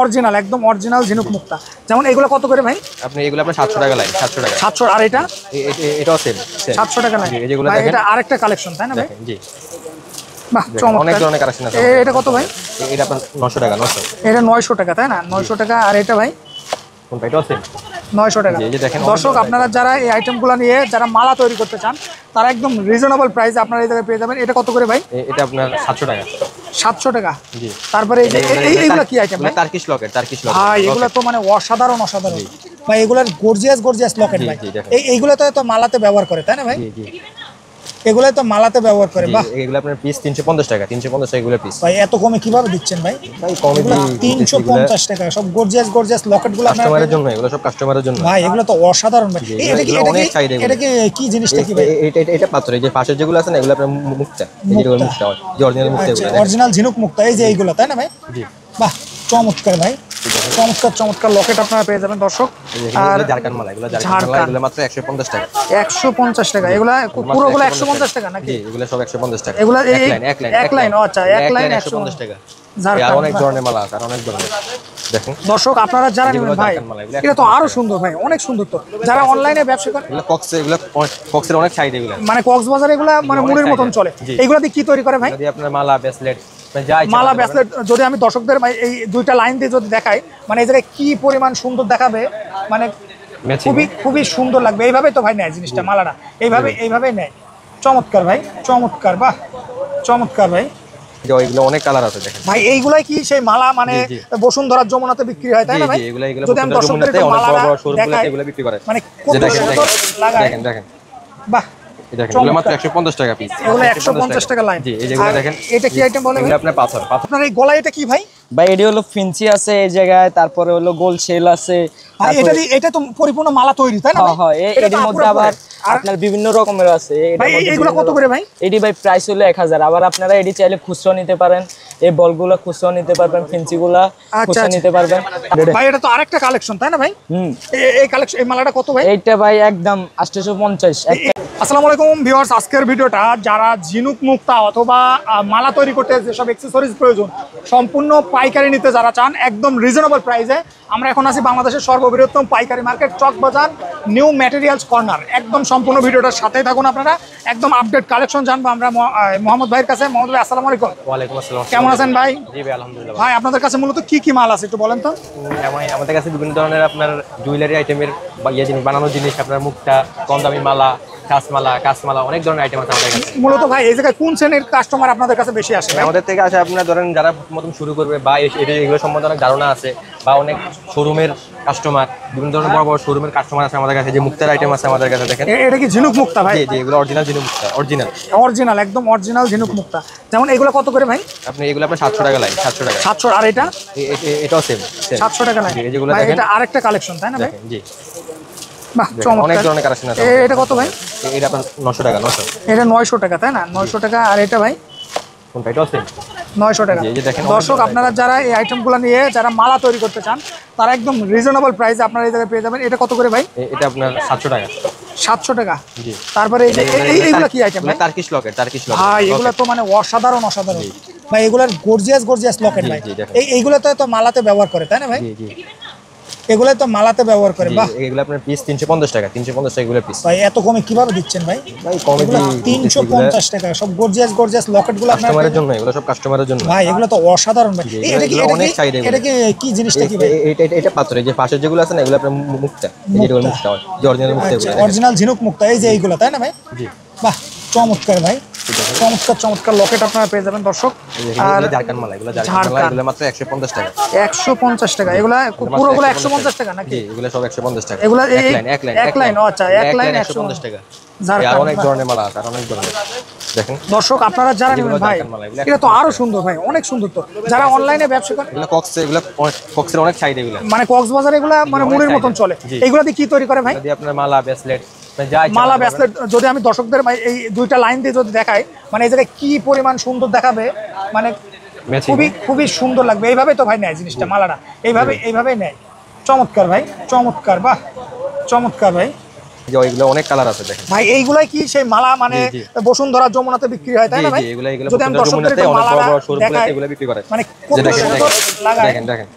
Original একদম original ঝিনুক মুক্তা। যেমন এগুলো কত করে ভাই? আপনি এগুলো আপনার 700 টাকা লাইন, 700 টাকা। 700। আর এটা এটাও সেম 700 টাকা লাইন। যেগুলো ভাই দেখেন এটা আরেকটা কালেকশন তাই না ভাই? জি বাহ চমৎকার, অনেক ধরনের কালেকশন আছে। এটা কত ভাই? এটা আপনার 900 টাকা। 900 এটা 900 টাকা তাই না? 900 টাকা। আর এটা ভাই কোনটা? এটাও সেম 900 টাকা। দর্শক আপনারা যারা এই আইটেমগুলো নিয়ে যারা মালা তৈরি করতে চান তারা একদম রিজনেবল প্রাইসে আপনারা এই জায়গায় পেয়ে যাবেন। এটা কত করে ভাই? এটা আপনার 700 টাকা। 700 টাকা। জি। তারপরে এই যে এইগুলো কি আইটেম ভাই? Turkish Locket, Turkish Locket. ভাই এগুলো তো মানে অসাধারণ অসাধারণ ভাই, এগুলোর গর্জিয়াস লকেট ভাই। এইগুলো তো মালাতে ব্যবহার করে তাই না ভাই? জি জি এগুলো তো মালাতে ব্যবহার করে। বাহ এগুলো আপনার পিস 350 টাকা। 350 টাকা এগুলো পিস। ভাই এত কমে কিভাবে দিচ্ছেন ভাই? ভাই কমে দিই 350 টাকা। সব গর্জিয়াস লকেটগুলো কাস্টমারের জন্য, এগুলো সব কাস্টমারের জন্য ভাই। এগুলো তো অসাধারণ ভাই। এটা কি জিনিসটা কি ভাই? এটা পাথর। এই যে পাশের যেগুলো আছে না এগুলো আপনার মুক্তা। এই যে মুক্তা হয়, যে অরিজিনাল মুক্তা এগুলো। অরিজিনাল ঝিনুক মুক্তা এই যে এইগুলো তাই না ভাই? জি। বাহ চমৎকার ভাই, চমৎকার লকেট আপনারা পেয়ে যাবেন দর্শক। আর ঝাড়খান্ড মালা, এগুলো ঝাড়খান্ড মালা, এগুলো মাত্র 150 টাকা। 150 টাকা। এগুলো পুরোগুলো 150 টাকা নাকি? জি এগুলো সব 150 টাকা। এগুলো এক লাইন। আচ্ছা এক লাইন 150 টাকা। আর অনেক ধরনের মালা আছে, আর অনেক ধরনের। দেখেন দর্শক আপনারা যারা নেবেন ভাই এটা তো আরো সুন্দর ভাই, অনেক সুন্দর। তো যারা অনলাইনে ব্যবসা করে এগুলো কক্সের অনেক চাহিদা। এগুলো মানে কক্সবাজারে এগুলো মানে মুড়ির মতন চলে। এগুলো দিয়ে কি তৈরি করে ভাই? যদি আপনার মালা ব্রেসলেট মালা ব্রেসলেট যদি আমি দর্শকদের এই দুইটা লাইন দিয়ে যদি দেখাই মানে এই জায়গায় কি পরিমাণ সুন্দর দেখাবে, মানে খুবই সুন্দর লাগবে। এইভাবে তো ভাই নেয় জিনিসটা, মালাটা এইভাবেই নেয়। চমৎকার ভাই চমৎকার। বাহ চমৎকার ভাই। এগুলো অনেক কালার আছে দেখেন ভাই। এইগুলাই কি সেই মালা মানে বসুন্ধরার যমুনাতে বিক্রি হয় তাই না ভাই? যদি আমি দর্শকদের মালা দেখাই এগুলো বিক্রি করে মানে কত সুন্দর লাগায়। দেখেন বাহ এগুলো মাত্র 150 টাকা পিস। এগুলো 150 টাকা লাইন। জি এই যেগুলো দেখেন এটা কি আইটেম বলে? এগুলো আপনার পাথর। আপনার এই গলায় এটা কি ভাই? ভাই এটি হলো ফিন্সি আছে এই জায়গায়, তারপরে হলো গোল শেল আছে। ভাই এটা তো পরিপূর্ণ মালা তৈরি তাই না? হ্যাঁ এর মধ্যে আবার আপনার বিভিন্ন রকমের আছে। ভাই এগুলো কত করে ভাই? এটি ভাই প্রাইস হলো 1000। আবার আপনারা এটি চাইলে খুচরা নিতে পারেন, এই বলগুলো খুচরা নিতে পারবেন, ফিন্সিগুলা খুচরা নিতে পারবেন। ভাই এটা তো আরেকটা কালেকশন তাই না ভাই? এই কালেকশন এই মালাটা কত ভাই? এইটা ভাই একদম 850। আসসালামু আলাইকুম ভিউয়ার্স, আজকের ভিডিওটা যারা ঝিনুক মুক্তা অথবা মালা তৈরি করতে যেসব অ্যাকসেসরিজ প্রয়োজন সম্পূর্ণ পাইকারি নিতে যারা চান একদম রিজনেবল প্রাইসে, আমরা এখন আছি বাংলাদেশের সর্ববৃহত্তম পাইকারি market Chawkbazar new materials corner. একদম সম্পূর্ণ ভিডিওটার সাথেই থাকুন আপনারা, একদম আপডেট কালেকশন জানবো আমরা মোহাম্মদ ভাইয়ের কাছে। মোহাম্মদ ভাই আসসালামু আলাইকুম। ওয়ালাইকুম আসসালাম। কেমন আছেন ভাই? জি ভাই আলহামদুলিল্লাহ। ভাই আপনাদের কাছে মূলত কি মাল আছে একটু বলেন তো? আমাদের কাছে বিভিন্ন ধরনের আপনার জুয়েলারি আইটেমের জিনিস, বানানো জিনিস, আপনার মুক্তা, কম দামি মালা, কাঁচমালা অনেক ধরনের আইটেম আছে আমাদের কাছে। মূলত ভাই এই জায়গায় কোন শ্রেণীর কাস্টমার আপনাদের কাছে বেশি আসে? আমাদের থেকে আসে আপনার ধরেন যারা নতুন শুরু করবে বা এগুলো সম্বন্ধে অনেক ধারণা আছে, বা অনেক শোরুমের কাস্টমার, বিভিন্ন ধরনের বড় বড় শোরুমের কাস্টমার আছে আমাদের কাছে। যে মুক্তার আইটেম আছে আমাদের কাছে দেখেন। এটা কি ঝিনুক মুক্তা ভাই? জি এগুলো অরিজিনাল ঝিনুক মুক্তা। অরিজিনাল একদম অরিজিনাল ঝিনুক মুক্তা। যেমন এগুলো কত করে ভাই? আপনি এগুলো আপনার 700 টাকা লাইন, 700 টাকা। 700। আর এটাও সেম 700 টাকা লাইন। যেগুলো ভাই দেখেন এটা আরেকটা কালেকশন তাই না ভাই? জি বাহ চমৎকার। অনেক ধরনের কালেকশন আছে। এটা কত ভাই? এটা আপনার 900 টাকা। 900। এটা 900 টাকা তাই না? 900 টাকা। আর এটা ভাই কোনটা? এটাও সেম 900 টাকা। দর্শক আপনারা যারা এই আইটেমগুলো নিয়ে যারা মালা তৈরি করতে চান তারা একদম রিজনেবল প্রাইসে আপনারা এই জায়গায় পেয়ে যাবেন। এটা কত করে ভাই? এটা আপনার 700 টাকা। 700 টাকা। জি। তারপরে এই যে এইগুলো কি আইটেম ভাই? টার্কিশ লকেট। ভাই এগুলো তো মানে অসাধারণ ভাই। এগুলোর গর্জিয়াস লকেট ভাই। এইগুলো তো মালাতে ব্যবহার করে তাই না ভাই? জি এগুলো তো মালাতে ব্যবহার করে। বাহ এগুলো আপনার পিস 350 টাকা। 350 টাকা এগুলো পিস। ভাই এত কমে কিভাবে দিচ্ছেন ভাই? ভাই কমে দিই 350 টাকা। সব গর্জিয়াস লকেটগুলো কাস্টমারের জন্য, এগুলো সব কাস্টমারের জন্য ভাই। এগুলো তো অসাধারণ ভাই। এটা কি জিনিসটা কি ভাই? এটা পাথর। এই যে পাশের যেগুলো আছে না এগুলো আপনার মুক্তা। এই যে মুক্তা হয়, যে অরিজিনাল মুক্তা এগুলো। অরিজিনাল ঝিনুক মুক্তা এই যে এইগুলো তাই না ভাই? জি। বাহ চমৎকার ভাই, চমৎকার লকেট আপনারা পেয়ে যাবেন দর্শক। আর ঝাড়খান্ড মালা, এগুলো মাত্র 150 টাকা। 150 টাকা। এগুলো পুরোগুলো 150 টাকা নাকি? জি এগুলো সব 150 টাকা। এগুলো এক লাইন। আচ্ছা এক লাইন 150 টাকা। আর অনেক ধরনের মালা আছে, আর অনেক ধরনের। দেখেন দর্শক আপনারা যারা নেবেন ভাই এটা তো আরো সুন্দর ভাই, অনেক সুন্দর। তো যারা অনলাইনে ব্যবসা করে এগুলো কক্সের অনেক চাহিদা। এগুলো মানে কক্সবাজারে এগুলো মানে মুড়ির মতন চলে। এগুলো দিয়ে কি তৈরি করে ভাই? যদি আপনার মালা ব্রেসলেট মালা ব্রেসলেট যদি আমি দর্শকদের এই দুইটা লাইন দিয়ে যদি দেখাই মানে এই জায়গায় কি পরিমাণ সুন্দর দেখাবে, মানে খুবই সুন্দর লাগবে। এইভাবে তো ভাই নেয় জিনিসটা, মালাটা এইভাবেই নেয়। চমৎকার ভাই চমৎকার। বাহ চমৎকার ভাই। এগুলো অনেক কালার আছে দেখেন ভাই। এইগুলাই কি সেই মালা মানে বসুন্ধরার যমুনাতে বিক্রি হয় তাই না ভাই? যদি আমি দর্শকদের মালা দেখাই এগুলো বিক্রি করে মানে কত সুন্দর লাগায়। দেখেন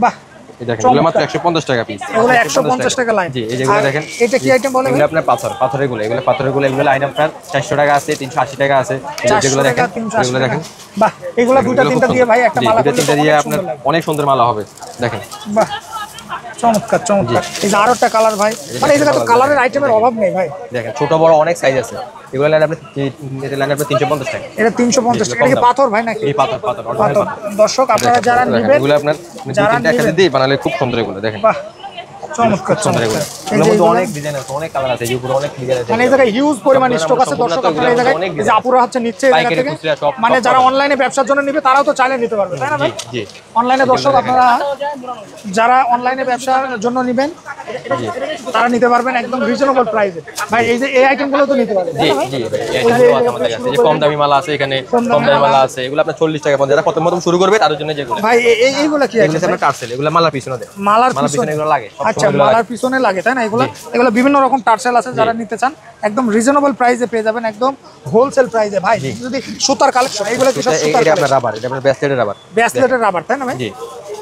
বাহ, এই দেখেন এগুলো মাত্র 150 টাকা পিস। এগুলো 150 টাকা লাইন। জি, এই যেগুলো দেখেন এটা কি আইটেম বলে? এগুলো আপনার পাথরের গুলো, এগুলো পাথরের গুলো, এগুলো লাইন আপনার 400 টাকা আছে, 380 টাকা আছে। যেগুলো দেখেন এগুলো দেখেন, বাহ, এগুলো দুটো তিনটা দিয়ে ভাই একটা মালা দুটো তিনটা দিয়ে আপনার অনেক সুন্দর মালা হবে দেখেন। বাহ, চমৎকার চমৎকার। এই যে আরো একটা কালার ভাই, মানে এই জায়গায় তো কালারের আইটেমের অভাব নেই ভাই। দেখেন ছোট বড় অনেক সাইজ আছে। এগুলো লাইন আপনি এটা লাইন আপনি 350 টাকা। এটা 350 টাকা। এটা কি পাথর ভাই নাকি? এই পাথর অরিজিনাল পাথর। পাথর। দর্শক আপনারা যারা নেবেন, এগুলো আপনার যারা তিনটা একসাথে দিয়ে বানালে খুব সুন্দর এগুলো দেখেন। বাহ, চমৎকার সুন্দর এগুলো। চমৎকার। এগুলোর মধ্যে অনেক ডিজাইন আছে, অনেক কালার আছে, এগুলো অনেক ডিজাইন আছে। মানে এই জায়গায় হিউজ পরিমাণ স্টক আছে দর্শক, আপনারা এই জায়গায় এই যে আপুরা হচ্ছে নিচ্ছে এই জায়গা পাইকারি, থেকে, খুচরা সব মানে যারা পাবেন। অনলাইনে ব্যবসার জন্য নিবে তারাও তো চাইলে নিতে পারবে, তাই না ভাই? জি অনলাইনে দর্শক আপনারা যারা অনলাইনে ব্যবসার জন্য নিবেন তারা নিতে পারবেন একদম রিজনেবল প্রাইসে। ভাই এই যে এই আইটেমগুলো তো নিতে পারবেন, জি তাই না ভাই? জি ভাই, এটা আমাদের কাছে যে কম দামি মালা আছে, এখানে কম দামি মালা আছে, এগুলো আপনার 40 টাকা পর্যন্ত, যারা প্রথম শুরু করবে তাদের জন্য যেগুলো। ভাই এইগুলো কি এগুলো আইটেম? আপনার টার্সেল, এগুলো মালার পিছনে দেয়, মালার মালার পিছনে পিছনে এগুলো লাগে। আচ্ছা, মালার পিছনে লাগে, তাই না? এগুলো এগুলো বিভিন্ন রকম টার্সেল আছে, যারা নিতে চান একদম রিজনেবল প্রাইসে পেয়ে যাবেন, একদম হোলসেল প্রাইসে। ভাই যদি সুতার কালেকশন, এগুলো কি সব সুতার এটা আপনার কালেকশন? রাবার, এটা আপনার ব্রেসলেটের রাবার। ব্রেসলেটের রাবার, তাই না ভাই? জি।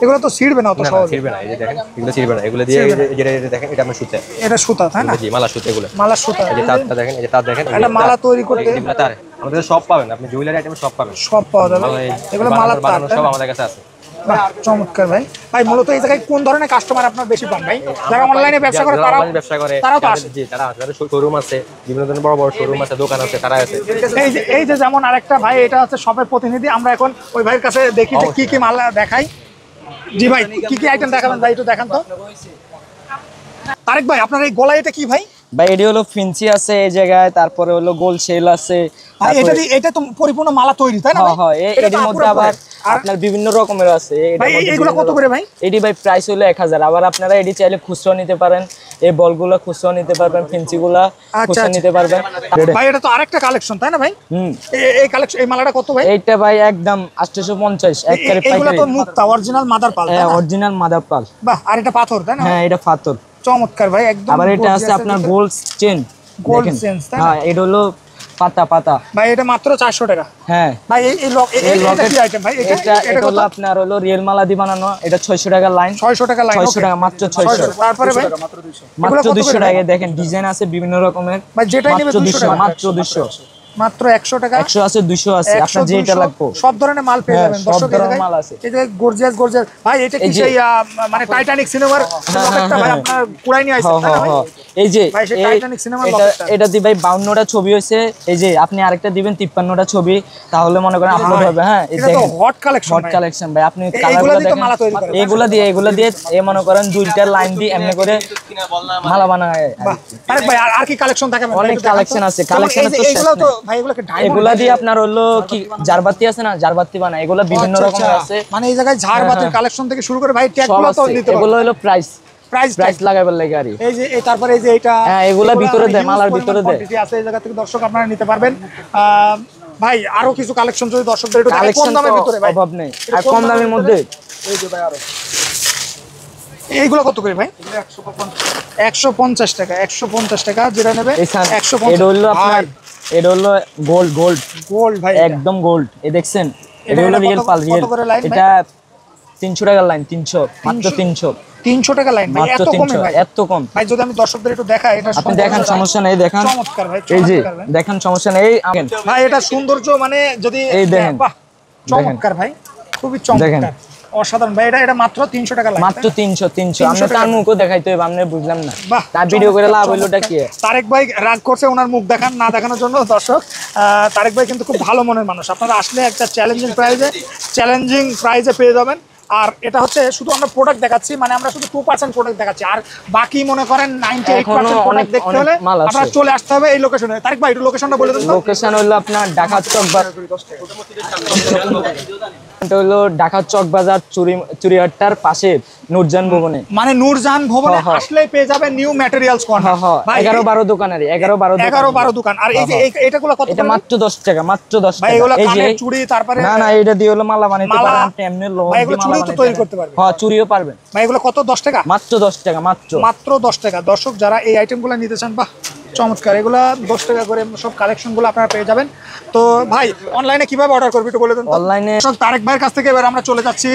এগুলো তো ছিড়বে না অত না না সহজে। ছিড়বে না, এই যে দেখেন এগুলো ছিড়বে না, এগুলো দিয়ে যেটা দেখেন এটা আপনার সুতা। এটা সুতা, তাই না? জি, মালা সুতা এগুলো। মালার সুতা। এই যে তারটা দেখেন, এই যে তার দেখেন, একটা মালা তৈরি করতে এগুলো তার আমাদের সব পাবেন, আপনি জুয়েলারি আইটেম সব পাবেন, সব পাওয়া যাবে। এগুলো মালার তার, বানানো তাই সব না? আমাদের কাছে আছে। বাহ, চমৎকার ভাই। ভাই মূলত এই জায়গায় কোন ধরনের কাস্টমার আপনার বেশি পান ভাই? যারা অনলাইনে ব্যবসা করে যারা তারাও online ব্যবসা করে, তারাও তো আসে। জি তারা আসে, যাদের শোরুম আছে, বিভিন্ন ধরনের বড় বড় শোরুম আছে, দোকান আছে, তারা আছে। এই যে যেমন আরেকটা ভাই, এটা হচ্ছে শপের প্রতিনিধি, আমরা এখন ওই ভাইয়ের কাছে দেখি যে কি কি মাল দেখাই। জি ভাই, কি কি আইটেম দেখাবেন ভাই, একটু দেখান তো। তারেক ভাই, আপনার এই গলায় এটা কি ভাই? ভাই এটি হলো ফিন্সি আছে এই জায়গায়, তারপরে হলো গোল শেল আছে। ভাই এটা তো পরিপূর্ণ মালা তৈরি, তাই না ভাই? হ্যাঁ, এটা এটির তো মধ্যে আপুরা আবার পরে। আর আপনার বিভিন্ন রকমের আছে। ভাই এইগুলো কত করে ভাই? এটি ভাই প্রাইস হলো 1000। আবার আপনারা এটি চাইলে খুচরা নিতে পারেন, এই বলগুলো খুচরা নিতে পারবেন, ফিন্সিগুলা খুচরা নিতে পারবেন। ভাই এটা তো আরেকটা কালেকশন, তাই না ভাই? এই কালেকশন, এই মালাটা কত ভাই? এইটা ভাই একদম 850 একবারে এইগুলো পাইকারি। তো মুক্তা অরিজিনাল মাদার পাল, তাই হ্যাঁ, না? অরিজিনাল মাদার পাল। বাহ, আর এটা পাথর, তাই না? হ্যাঁ, এটা পাথর। চমৎকার ভাই, একদম। আবার এটা আছে আপনার গোল্ড চেন, গোল্ড চেন, তাই না? হ্যাঁ, এটা হলো পাতা। ভাই এটা মাত্র 400 টাকা। হ্যাঁ, ভাই এই এটা কি আইটেম ভাই? এটা হলো আপনার হলো রিয়েল মালা দিয়ে বানানো। এটা 600 টাকা লাইন। 600 টাকা লাইন। 600 টাকা, মাত্র 600। তারপরে ভাই মাত্র 200 টাকা। দেখেন ডিজাইন আছে বিভিন্ন রকমের। ভাই যেটাই নেবে 200 টাকা। মাত্র 200। মাত্র 100 টাকা। 100 আছে, 200 আছে, 100, আপনার যেটা 200 লাগবে সব ধরনের মাল পেয়ে হ্যাঁ, যাবেন সব দর্শক। ধরনের মাল আছে। এই যে গর্জিয়াস ভাই, এটা কি এই যে- সেই মানে টাইটানিক সিনেমার লকেটটা ভাই আপনার কুড়াই নিয়ে আইছেন, তাই না ভাই? এই যে ভাই সেই টাইটানিক সিনেমার এটা লকেটটা। এটা দি ভাই 52টা ছবি হয়েছে। এই যে আপনি আরেকটা দিবেন 53টা ছবি, তাহলে মনে করেন আপলোড হবে। হ্যাঁ, এই এটা তো দেখেন হট কালেকশন হট ভাই। কালেকশন ভাই। আপনি এগুলা কালারগুলো দিয়ে তো দেখেন, মালা তৈরি করে। এগুলা দিয়ে এ মনে করেন দুইটা লাইন দিয়ে এমনি করে মালা বানায়। বাহ, আরেক ভাই আর কি কালেকশন থাকে? অনেক কালেকশন আছে, কালেকশনের তো শেষ এগুলো তো নেই। ভাই, এগুলোকে ডায়মন্ড, এগুলা দিয়ে আপনার হলো কি জারবাতি আছে না, জারবাতি বানায়। এগুলা বিভিন্ন আচ্ছা, রকমের আচ্ছা। আছে, মানে এই জায়গায় ঝাড়বাতির কালেকশন থেকে শুরু করে ভাই সব ট্যাগগুলো তো আছে। নিতে এগুলো পারবেন। হলো প্রাইস প্রাইস লাগাবার লাগে আর এই যে তারপরে এই যে এটা, হ্যাঁ, এগুলা ভিতরে দেয়, huge মালার পরিমাণ ভিতরে দেয়। quantity আছে এই জায়গা থেকে দর্শক আপনারা নিতে পারবেন। ভাই আরো কিছু কালেকশন যদি দর্শকদের একটু দেখান, কম কালেকশন দামের ভিতরে ভাই। অভাব নেই। আর কম দামের মধ্যে এই যে ভাই আরো এইগুলো কত করে ভাই? 150 টাকা। 150 টাকা যেটা নেবে এখানে 150। এটা হলো আপনার, এটা হলো গোল্ড গোল্ড ভাই, একদম গোল্ড। এই দেখছেন, এটা এটা হলো কত- রিয়েল পাল, কত রিয়েল। করে লাইন ভাই? এটা 300 টাকার লাইন, 300 মাত্র 300 300 টাকা লাইন ভাই, মাত্র এত কমে 300 ভাই? এত কম। ভাই যদি আমি দর্শকদের একটু দেখাই, এটা আপনি দেখান, সমস্যা নেই, দেখান। চমৎকার ভাই, এই যে চমৎকার ভাই। দেখেন, সমস্যা নেই। আমেন ভাই এটা সৌন্দর্য মানে যদি এই দেখেন। বাহ, চমৎকার ভাই, খুবই চমৎকার, অসাধারণ ভাই। এটা মাত্র 300 টাকা লাইন। মাত্র 300 আমরা তার মুখও দেখাইতে হবে, আপনি বুঝলাম না। বাহ, তার ভিডিও করে লাভ হইলোটা কি? তারেক ভাই রাগ করছে ওনার মুখ দেখান না দেখানোর জন্য দর্শক। তারেক ভাই কিন্তু খুব ভালো মনের মানুষ, আপনারা আসলে একটা চ্যালেঞ্জিং প্রাইজে পেয়ে যাবেন। আর এটা হচ্ছে শুধু আমরা প্রোডাক্ট দেখাচ্ছি, মানে আমরা শুধু 2% প্রোডাক্ট দেখাচ্ছি, আর বাকি মনে করেন 98% প্রোডাক্ট দেখতে হলে মাল আছে। আপনারা চলে আসতে হবে এই লোকেশনে। তারেক ভাই একটু লোকেশনটা বলে দেন তো। লোকেশন হলো আপনার ঢাকা চক বাজার, এটা হলো ঢাকা চক বাজার চুরিহাট্টার পাশে নূরজাহান ভবনে। মানে নূরজাহান ভবনে হ্যাঁ। আসলেই পেয়ে যাবেন নিউ ম্যাটেরিয়ালস কর্নার। ভাই 11-12 দোকানের 11-12 দোকান। আর এই যে এটাগুলো কত এটা করে? মাত্র 10 টাকা, মাত্র 10 ভাই টাকা। এগুলো এই যে কানের চুড়ি, তারপরে না এটা দিয়ে হলো মালা বানাইতে মালা, পারেন আপনি, এমনি লোহা ভাই দিয়ে এগুলো মালা চুড়িও তো বানাইতে তৈরি পারেন। করতে পারবেন। হ্যাঁ, চুরিও পারবেন। ভাই এগুলো কত? 10 টাকা? মাত্র 10 টাকা, মাত্র। মাত্র 10 টাকা। দর্শক যারা এই আইটেমগুলো নিতে চান, বাহ চমৎকার, এগুলা 10 টাকা করে সব কালেকশনগুলো আপনারা পেয়ে যাবেন। তো ভাই অনলাইনে কিভাবে অর্ডার করবে একটু বলে দেন। অনলাইনে তারেক ভাইয়ের কাছ থেকে এবার আমরা চলে যাচ্ছি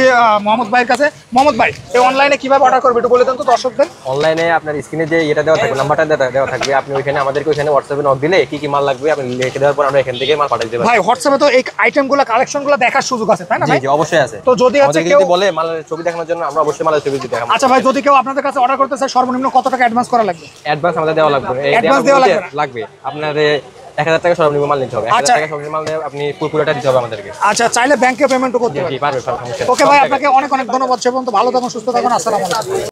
মোহাম্মদ ভাইয়ের কাছে। মোহাম্মদ ভাই এই অনলাইনে কিভাবে অর্ডার করবে একটু বলে দেন তো দর্শকদের। অনলাইনে আপনার স্ক্রিনে যে এটা দেওয়া থাকবে, নাম্বারটা দেওয়া থাকবে, আপনি ওইখানে আমাদেরকে ওইখানে হোয়াটসঅ্যাপে নক দিলে কি কি মাল লাগবে আপনি লিখে দেওয়ার পর আমরা এখান থেকে মাল পাঠিয়ে দেব। ভাই হোয়াটসঅ্যাপে তো এই আইটেমগুলো কালেকশনগুলো দেখার সুযোগ আছে তাই না জি ভাই? জি অবশ্যই আছে। তো যদি আছে আমাদেরকে কেউ যদি বলে মালের ছবি দেখানোর জন্য আমরা অবশ্যই মালের ছবি দেখাবো। আচ্ছা ভাই যদি কেউ আপনাদের কাছে অর্ডার করতে চায় সর্বনিম্ন কত টাকা অ্যাডভান্স করা লাগবে? অ্যাডভান্স আমাদের দেওয়া লাগবে। Advance দেওয়া লাগবে না? লাগবে আপনার 1000 টাকা সর্বনিম্ন মাল নিতে হবে। 1000 আচ্ছা। টাকা সর্বনিম্ন মাল দিয়ে আপনি পুরোটা দিতে হবে আমাদেরকে। আচ্ছা চাইলে ব্যাংকে পেমেন্টও করতে জি পারবেন। জি পারবে, সমস্যা নেই। ওকে ভাই আপনাকে অনেক অনেক ধন্যবাদ। সে পর্যন্ত ভালো থাকুন, সুস্থ থাকুন, আসসালামু আলাইকুম।